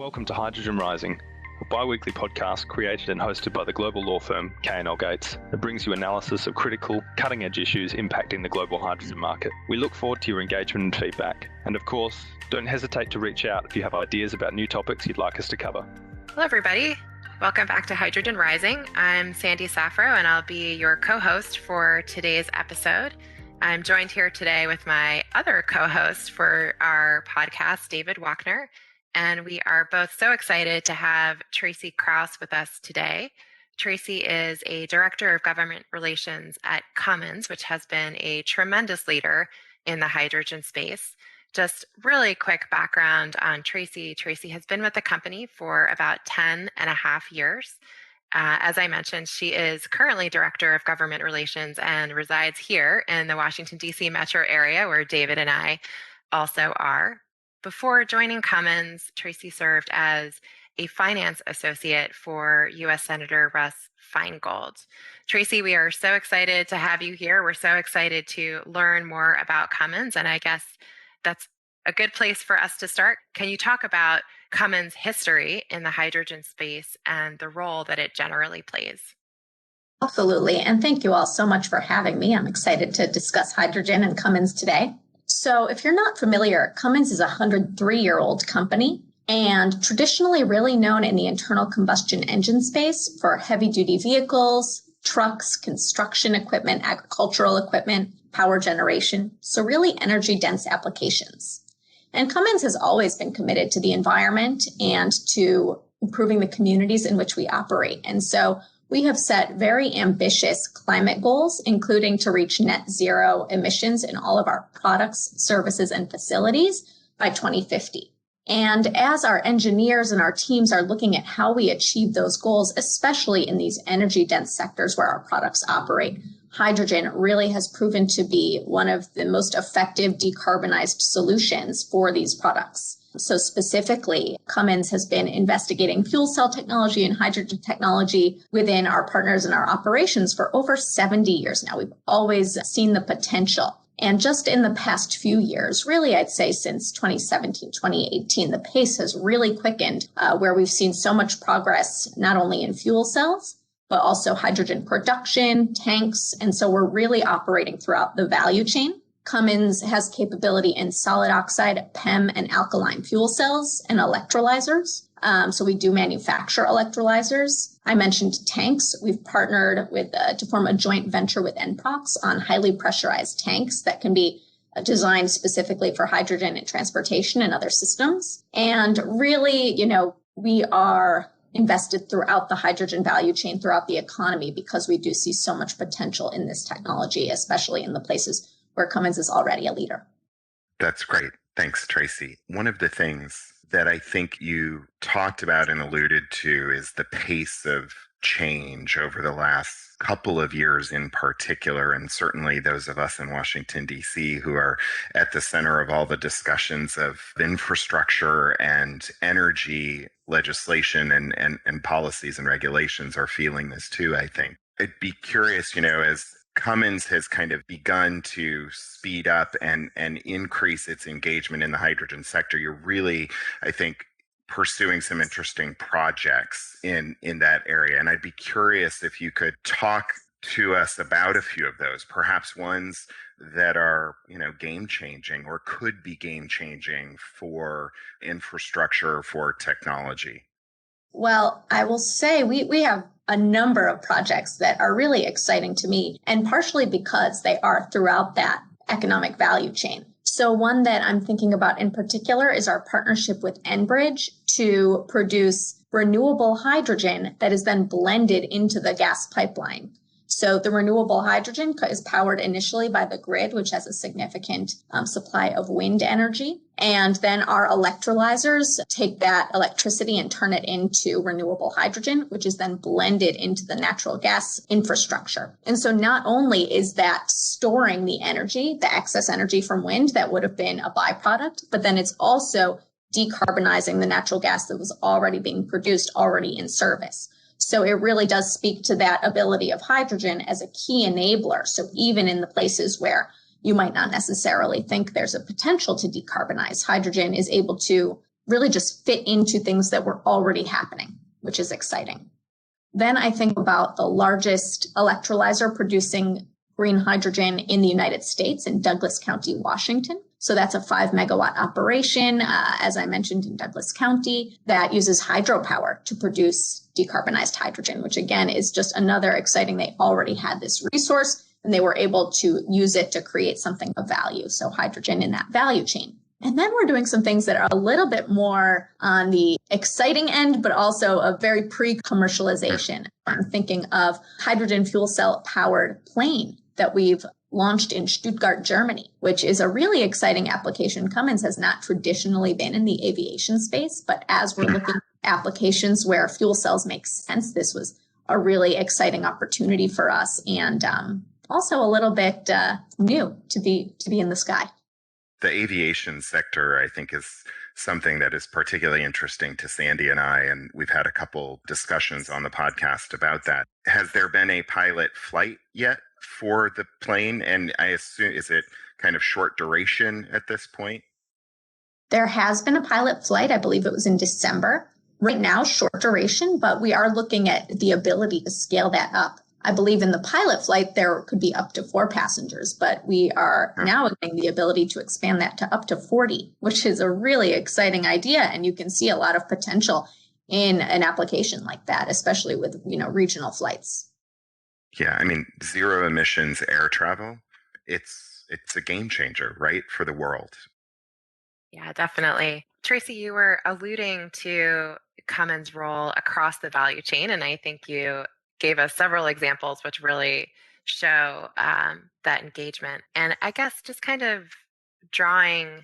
Welcome to Hydrogen Rising, a bi-weekly podcast created and hosted by the global law firm K&L Gates that brings you analysis of critical, cutting-edge issues impacting the global hydrogen market. We look forward to your engagement and feedback. And of course, don't hesitate to reach out if you have ideas about new topics you'd like us to cover. Hello, everybody. Welcome back to Hydrogen Rising. I'm Sandy Safro, and I'll be your co-host for today's episode. I'm joined here today with my other co-host for our podcast, David Wochner. And we are both so excited to have Traci Kraus with us today. Traci is a director of government relations at Cummins, which has been a tremendous leader in the hydrogen space. Just really quick background on Traci. Traci has been with the company for about 10 and a half years. As I mentioned, she is currently director of government relations and resides here in the Washington, D.C. metro area, where David and I also are. Before joining Cummins, Traci served as a finance associate for U.S. Senator Russ Feingold. Traci, we are so excited to have you here. We're so excited to learn more about Cummins, and I guess that's a good place for us to start. Can you talk about Cummins' history in the hydrogen space and the role that it generally plays? Absolutely, and thank you all so much for having me. I'm excited to discuss hydrogen and Cummins today. So if you're not familiar, Cummins is a 103-year-old company and traditionally really known in the internal combustion engine space for heavy-duty vehicles, trucks, construction equipment, agricultural equipment, power generation, so really energy-dense applications. And Cummins has always been committed to the environment and to improving the communities in which we operate. And so we have set very ambitious climate goals, including to reach net zero emissions in all of our products, services, and facilities by 2050. And as our engineers and our teams are looking at how we achieve those goals, especially in these energy-dense sectors where our products operate, hydrogen really has proven to be one of the most effective decarbonized solutions for these products. So specifically, Cummins has been investigating fuel cell technology and hydrogen technology within our partners and our operations for over 70 years now. We've always seen the potential. And just in the past few years, really, I'd say since 2017, 2018, the pace has really quickened where we've seen so much progress, not only in fuel cells, but also hydrogen production, tanks. And so we're really operating throughout the value chain. Cummins has capability in solid oxide, PEM, and alkaline fuel cells and electrolyzers. So we do manufacture electrolyzers. I mentioned tanks. We've partnered with to form a joint venture with NPROXX on highly pressurized tanks that can be designed specifically for hydrogen and transportation and other systems. And really, we are invested throughout the hydrogen value chain, throughout the economy, because we do see so much potential in this technology, especially in the places where Cummins is already a leader. That's great. Thanks, Traci. One of the things that I think you talked about and alluded to is the pace of change over the last couple of years in particular, and certainly those of us in Washington, D.C., who are at the center of all the discussions of infrastructure and energy legislation and policies and regulations are feeling this too, I think. I'd be curious, as Cummins has kind of begun to speed up and increase its engagement in the hydrogen sector. You're really, I think, pursuing some interesting projects in that area. And I'd be curious if you could talk to us about a few of those, perhaps ones that are, game changing or could be game changing for infrastructure, for technology. Well, I will say we have a number of projects that are really exciting to me, and partially because they are throughout that economic value chain. So one that I'm thinking about in particular is our partnership with Enbridge to produce renewable hydrogen that is then blended into the gas pipeline. So the renewable hydrogen is powered initially by the grid, which has a significant supply of wind energy. And then our electrolyzers take that electricity and turn it into renewable hydrogen, which is then blended into the natural gas infrastructure. And so not only is that storing the energy, the excess energy from wind that would have been a byproduct, but then it's also decarbonizing the natural gas that was already being produced, already in service. So it really does speak to that ability of hydrogen as a key enabler. So even in the places where you might not necessarily think there's a potential to decarbonize, hydrogen is able to really just fit into things that were already happening, which is exciting. Then I think about the largest electrolyzer producing green hydrogen in the United States in Douglas County, Washington. So that's a 5 megawatt operation, as I mentioned, in Douglas County, that uses hydropower to produce decarbonized hydrogen, which again is just another exciting. They already had this resource and they were able to use it to create something of value. So hydrogen in that value chain. And then we're doing some things that are a little bit more on the exciting end, but also a very pre-commercialization. I'm thinking of hydrogen fuel cell powered plane that we've launched in Stuttgart, Germany, which is a really exciting application. Cummins has not traditionally been in the aviation space, but as we're looking at applications where fuel cells make sense, this was a really exciting opportunity for us, and also a little bit new to be in the sky. The aviation sector, I think, is something that is particularly interesting to Sandy and I, and we've had a couple discussions on the podcast about that. Has there been a pilot flight yet for the plane? And I assume, is it kind of short duration at this point? There has been a pilot flight. I believe it was in December. Right now, short duration, but we are looking at the ability to scale that up. I believe in the pilot flight, there could be up to 4 passengers, but we are now getting the ability to expand that to up to 40, which is a really exciting idea. And you can see a lot of potential in an application like that, especially with, regional flights. Yeah, I mean, zero emissions air travel, it's a game changer, right, for the world. Yeah, definitely. Traci, you were alluding to Cummins' role across the value chain, and I think you gave us several examples which really show that engagement. And I guess just kind of drawing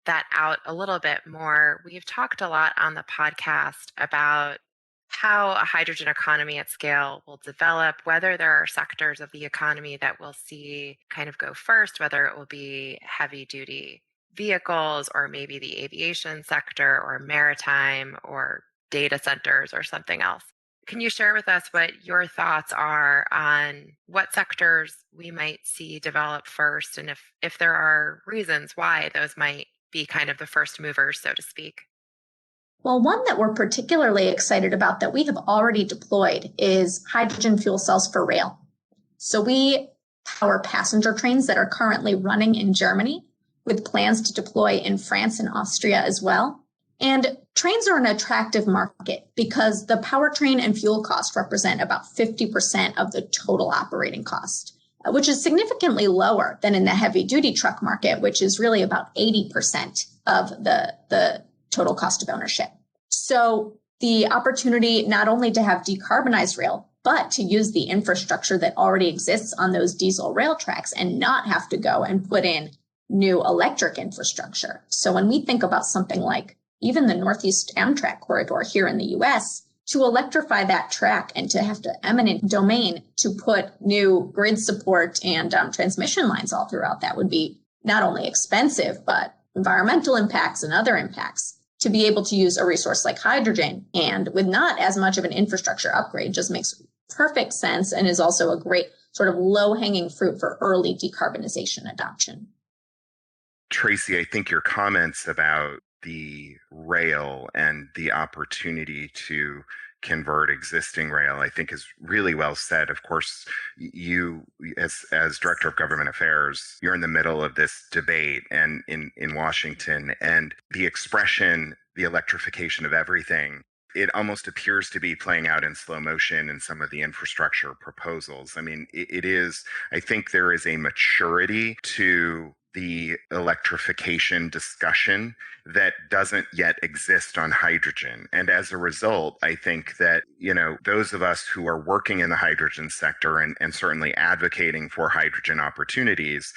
that out a little bit more, we've talked a lot on the podcast about how a hydrogen economy at scale will develop, whether there are sectors of the economy that we'll see kind of go first, whether it will be heavy duty vehicles or maybe the aviation sector or maritime or data centers or something else. Can you share with us what your thoughts are on what sectors we might see develop first, and if there are reasons why those might be kind of the first movers, so to speak? Well, one that we're particularly excited about that we have already deployed is hydrogen fuel cells for rail. So we power passenger trains that are currently running in Germany with plans to deploy in France and Austria as well. And trains are an attractive market because the powertrain and fuel cost represent about 50% of the total operating cost, which is significantly lower than in the heavy duty truck market, which is really about 80% of the total cost of ownership. So the opportunity not only to have decarbonized rail, but to use the infrastructure that already exists on those diesel rail tracks and not have to go and put in new electric infrastructure. So when we think about something like even the Northeast Amtrak corridor here in the US, to electrify that track and to have to eminent domain to put new grid support and transmission lines all throughout, that would be not only expensive, but environmental impacts and other impacts. To be able to use a resource like hydrogen and with not as much of an infrastructure upgrade just makes perfect sense and is also a great sort of low-hanging fruit for early decarbonization adoption. Traci, I think your comments about the rail and the opportunity to convert existing rail, I think, is really well said. Of course, you, as Director of Government Affairs, you're in the middle of this debate and in Washington, and the expression, the electrification of everything, it almost appears to be playing out in slow motion in some of the infrastructure proposals. I mean, it is, I think there is a maturity to the electrification discussion that doesn't yet exist on hydrogen. And as a result, I think that, those of us who are working in the hydrogen sector and certainly advocating for hydrogen opportunities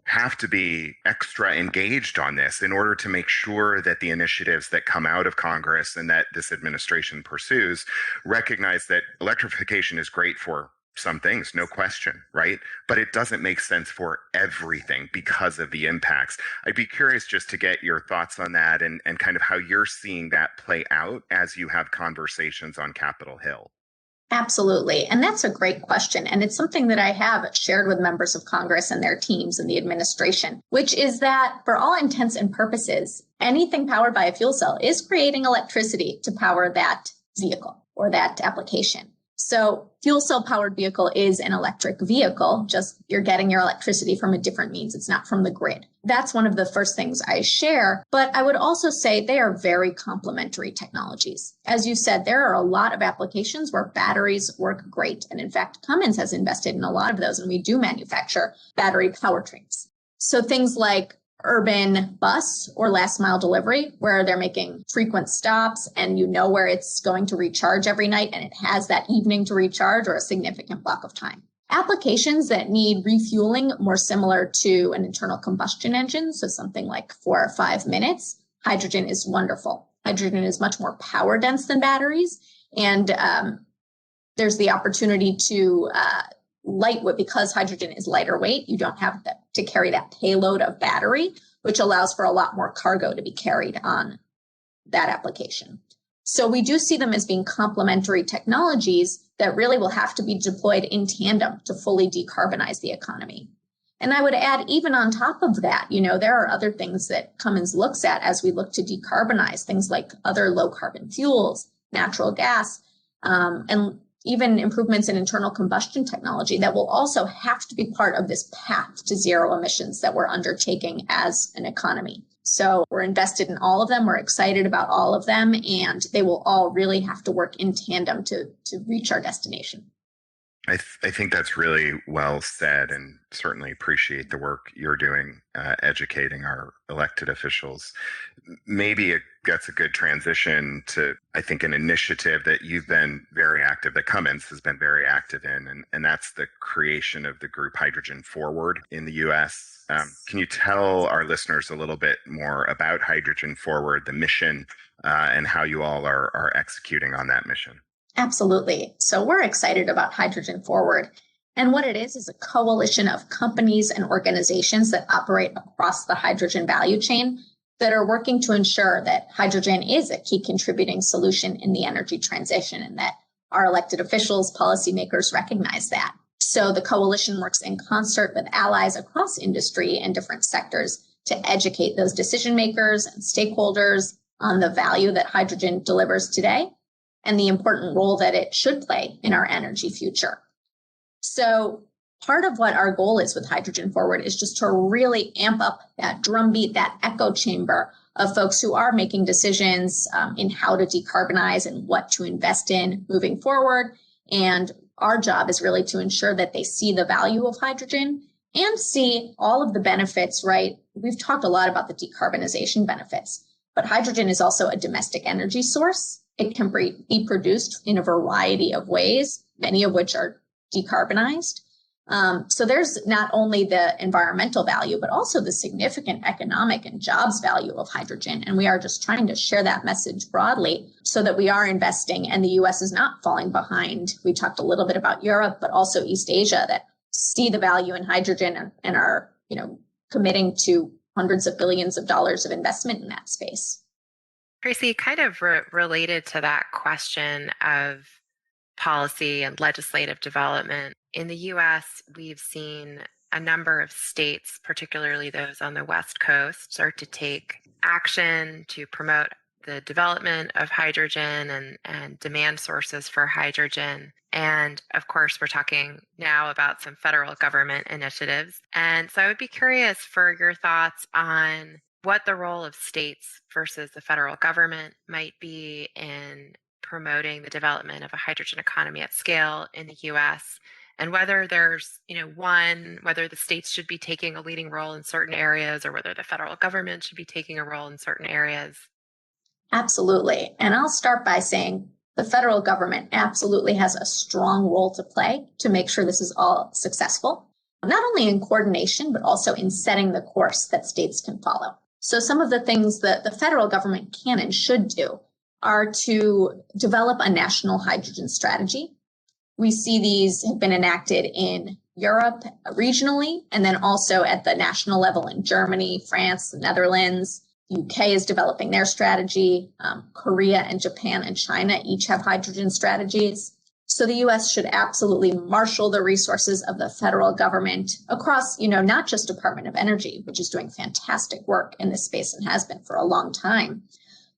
have to be extra engaged on this in order to make sure that the initiatives that come out of Congress and that this administration pursues recognize that electrification is great for some things, no question, right? But it doesn't make sense for everything because of the impacts. I'd be curious just to get your thoughts on that and kind of how you're seeing that play out as you have conversations on Capitol Hill. Absolutely. And that's a great question. And it's something that I have shared with members of Congress and their teams and the administration, which is that for all intents and purposes, anything powered by a fuel cell is creating electricity to power that vehicle or that application. So fuel cell powered vehicle is an electric vehicle, just you're getting your electricity from a different means. It's not from the grid. That's one of the first things I share, but I would also say they are very complementary technologies. As you said, there are a lot of applications where batteries work great. And in fact, Cummins has invested in a lot of those, and we do manufacture battery powertrains. So things like urban bus or last mile delivery, where they're making frequent stops and you know where it's going to recharge every night and it has that evening to recharge or a significant block of time. Applications that need refueling more similar to an internal combustion engine, so something like 4 or 5 minutes, hydrogen is wonderful. Hydrogen is much more power dense than batteries, and there's the opportunity to because hydrogen is lighter weight, you don't have to carry that payload of battery, which allows for a lot more cargo to be carried on that application. So we do see them as being complementary technologies that really will have to be deployed in tandem to fully decarbonize the economy. And I would add, even on top of that, there are other things that Cummins looks at as we look to decarbonize, things like other low carbon fuels, natural gas, and even improvements in internal combustion technology that will also have to be part of this path to zero emissions that we're undertaking as an economy. So we're invested in all of them. We're excited about all of them, and they will all really have to work in tandem to reach our destination. I think that's really well said, and certainly appreciate the work you're doing educating our elected officials. Maybe that's a good transition to, I think, an initiative that you've been very active, that Cummins has been very active in, and that's the creation of the group Hydrogen Forward in the U.S. Can you tell our listeners a little bit more about Hydrogen Forward, the mission, and how you all are executing on that mission? Absolutely. So we're excited about Hydrogen Forward. And what it is a coalition of companies and organizations that operate across the hydrogen value chain that are working to ensure that hydrogen is a key contributing solution in the energy transition, and that our elected officials, policymakers recognize that. So the coalition works in concert with allies across industry and different sectors to educate those decision makers and stakeholders on the value that hydrogen delivers today and the important role that it should play in our energy future. So part of what our goal is with Hydrogen Forward is just to really amp up that drumbeat, that echo chamber of folks who are making decisions in how to decarbonize and what to invest in moving forward. And our job is really to ensure that they see the value of hydrogen and see all of the benefits, right? We've talked a lot about the decarbonization benefits, but hydrogen is also a domestic energy source. It can be produced in a variety of ways, many of which are decarbonized. So there's not only the environmental value, but also the significant economic and jobs value of hydrogen. And we are just trying to share that message broadly so that we are investing and the U.S. is not falling behind. We talked a little bit about Europe, but also East Asia that see the value in hydrogen and are, committing to hundreds of billions of dollars of investment in that space. Traci, kind of related to that question of policy and legislative development, in the U.S., we've seen a number of states, particularly those on the West Coast, start to take action to promote the development of hydrogen and demand sources for hydrogen. And of course, we're talking now about some federal government initiatives. And so I would be curious for your thoughts on what the role of states versus the federal government might be in promoting the development of a hydrogen economy at scale in the U.S., and whether there's, whether the states should be taking a leading role in certain areas or whether the federal government should be taking a role in certain areas. Absolutely. And I'll start by saying the federal government absolutely has a strong role to play to make sure this is all successful, not only in coordination, but also in setting the course that states can follow. So some of the things that the federal government can and should do are to develop a national hydrogen strategy. We see these have been enacted in Europe regionally, and then also at the national level in Germany, France, the Netherlands. The UK is developing their strategy. Korea and Japan and China each have hydrogen strategies. So the U.S. should absolutely marshal the resources of the federal government across, not just Department of Energy, which is doing fantastic work in this space and has been for a long time,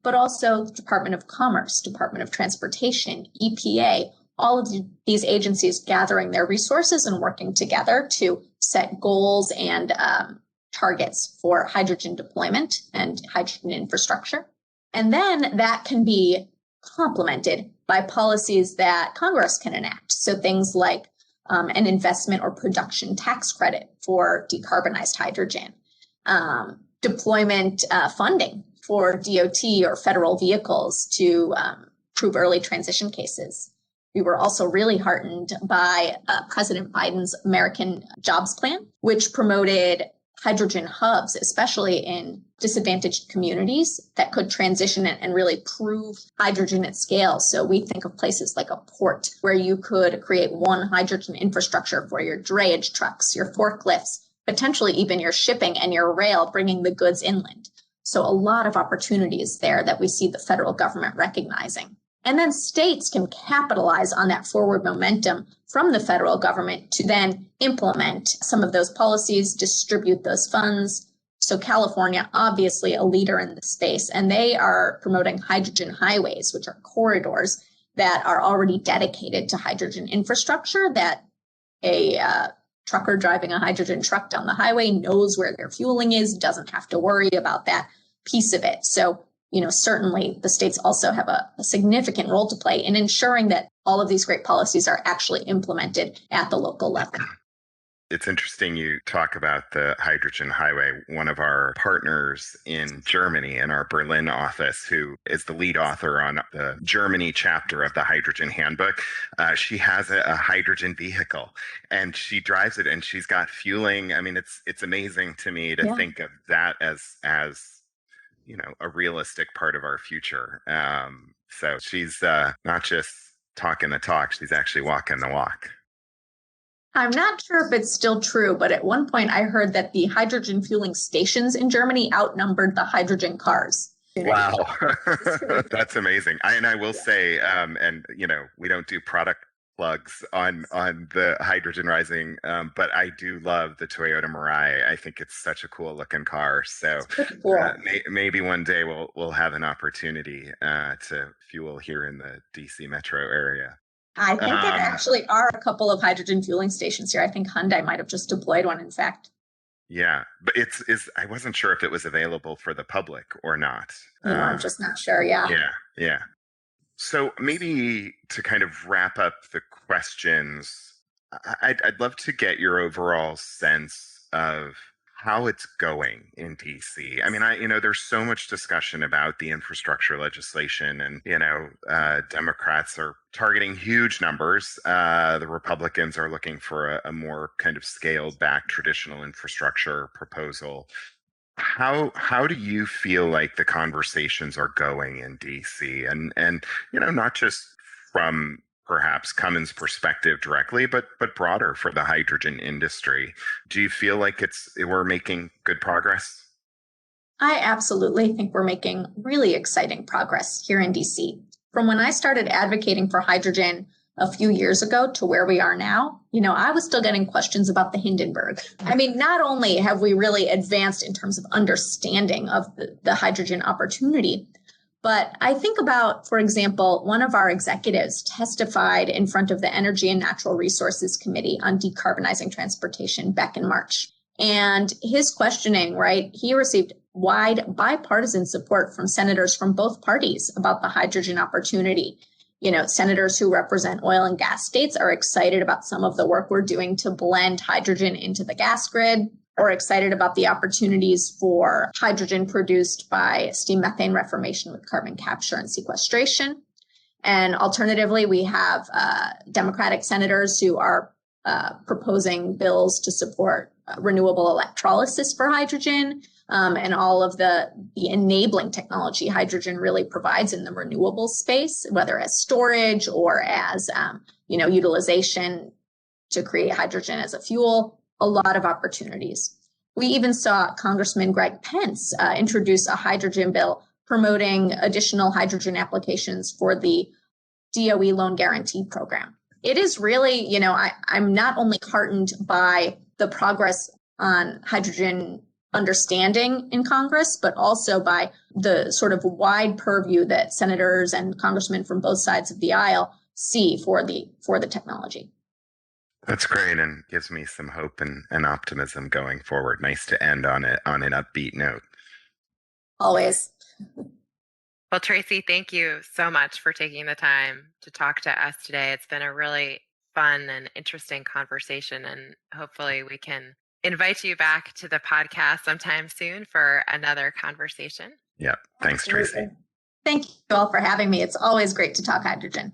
but also the Department of Commerce, Department of Transportation, EPA, all of these agencies gathering their resources and working together to set goals and targets for hydrogen deployment and hydrogen infrastructure. And then that can be complemented by policies that Congress can enact. So things like an investment or production tax credit for decarbonized hydrogen, deployment funding for DOT or federal vehicles to prove early transition cases. We were also really heartened by President Biden's American Jobs Plan, which promoted hydrogen hubs, especially in disadvantaged communities that could transition it and really prove hydrogen at scale. So we think of places like a port where you could create one hydrogen infrastructure for your drayage trucks, your forklifts, potentially even your shipping and your rail bringing the goods inland. So a lot of opportunities there that we see the federal government recognizing. And then states can capitalize on that forward momentum from the federal government to then implement some of those policies, distribute those funds. So California, obviously a leader in the space, and they are promoting hydrogen highways, which are corridors that are already dedicated to hydrogen infrastructure, that a trucker driving a hydrogen truck down the highway knows where their fueling is, doesn't have to worry about that piece of it. So certainly the states also have a significant role to play in ensuring that all of these great policies are actually implemented at the local level. It's interesting you talk about the hydrogen highway. One of our partners in Germany, in our Berlin office, who is the lead author on the Germany chapter of the Hydrogen Handbook, she has a hydrogen vehicle and she drives it and she's got fueling. I mean, it's amazing to me to think of that as a realistic part of our future. So she's not just talking the talk, she's actually walking the walk. I'm not sure if it's still true, but at one point I heard that the hydrogen fueling stations in Germany outnumbered the hydrogen cars. Wow. That's amazing. I will say, we don't do product plugs on the Hydrogen Rising, but I do love the Toyota Mirai. I think it's such a cool looking car. So cool. Maybe one day we'll have an opportunity to fuel here in the DC metro area. I think there actually are a couple of hydrogen fueling stations here. I think Hyundai might have just deployed one, in fact. Yeah, but I wasn't sure if it was available for the public or not. I'm just not sure. Yeah. Yeah. So maybe to kind of wrap up the questions, I'd love to get your overall sense of how it's going in DC. I mean, there's so much discussion about the infrastructure legislation and, Democrats are targeting huge numbers. The Republicans are looking for a more kind of scaled back traditional infrastructure proposal. How do you feel like the conversations are going in DC and not just from perhaps Cummins' perspective directly, but broader for the hydrogen industry? Do you feel like we're making good progress? I absolutely think we're making really exciting progress here in DC. From when I started advocating for hydrogen a few years ago to where we are now, I was still getting questions about the Hindenburg. I mean, not only have we really advanced in terms of understanding of the hydrogen opportunity, but I think about, for example, one of our executives testified in front of the Energy and Natural Resources Committee on decarbonizing transportation back in March. And his questioning, right, he received wide bipartisan support from senators from both parties about the hydrogen opportunity. Senators who represent oil and gas states are excited about some of the work we're doing to blend hydrogen into the gas grid, or excited about the opportunities for hydrogen produced by steam methane reformation with carbon capture and sequestration. And alternatively, we have Democratic senators who are proposing bills to support renewable electrolysis for hydrogen and all of the enabling technology hydrogen really provides in the renewable space, whether as storage or as utilization to create hydrogen as a fuel. A lot of opportunities. We even saw Congressman Greg Pence introduce a hydrogen bill promoting additional hydrogen applications for the DOE loan guarantee program. it is really, I'm not only heartened by the progress on hydrogen understanding in Congress, but also by the sort of wide purview that senators and congressmen from both sides of the aisle see for the technology. That's great and gives me some hope and optimism going forward. Nice to end on an upbeat note. Always. Well, Traci, thank you so much for taking the time to talk to us today. It's been a really fun and interesting conversation, and hopefully we can invite you back to the podcast sometime soon for another conversation. Yeah. Thanks, Traci. Thank you all for having me. It's always great to talk hydrogen.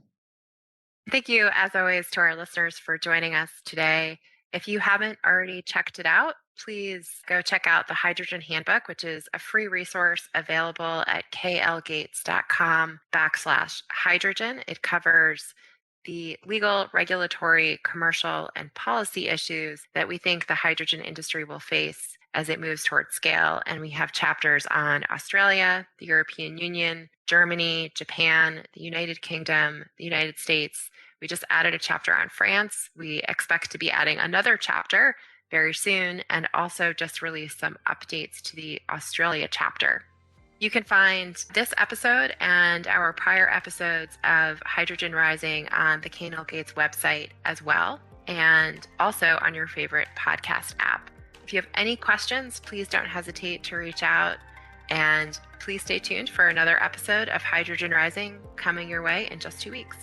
Thank you, as always, to our listeners for joining us today. If you haven't already checked it out, please go check out the Hydrogen Handbook, which is a free resource available at klgates.com/hydrogen. It covers the legal, regulatory, commercial, and policy issues that we think the hydrogen industry will face as it moves towards scale. And we have chapters on Australia, the European Union, Germany, Japan, the United Kingdom, the United States. We just added a chapter on France. We expect to be adding another chapter very soon, and also just released some updates to the Australia chapter. You can find this episode and our prior episodes of Hydrogen Rising on the K&L Gates website as well, and also on your favorite podcast app. If you have any questions, please don't hesitate to reach out, and please stay tuned for another episode of Hydrogen Rising coming your way in just 2 weeks.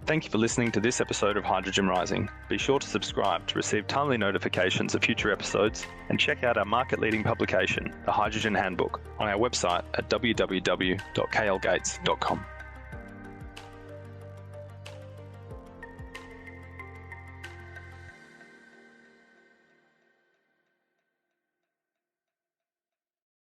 Thank you for listening to this episode of Hydrogen Rising. Be sure to subscribe to receive timely notifications of future episodes, and check out our market-leading publication, the Hydrogen Handbook, on our website at www.klgates.com.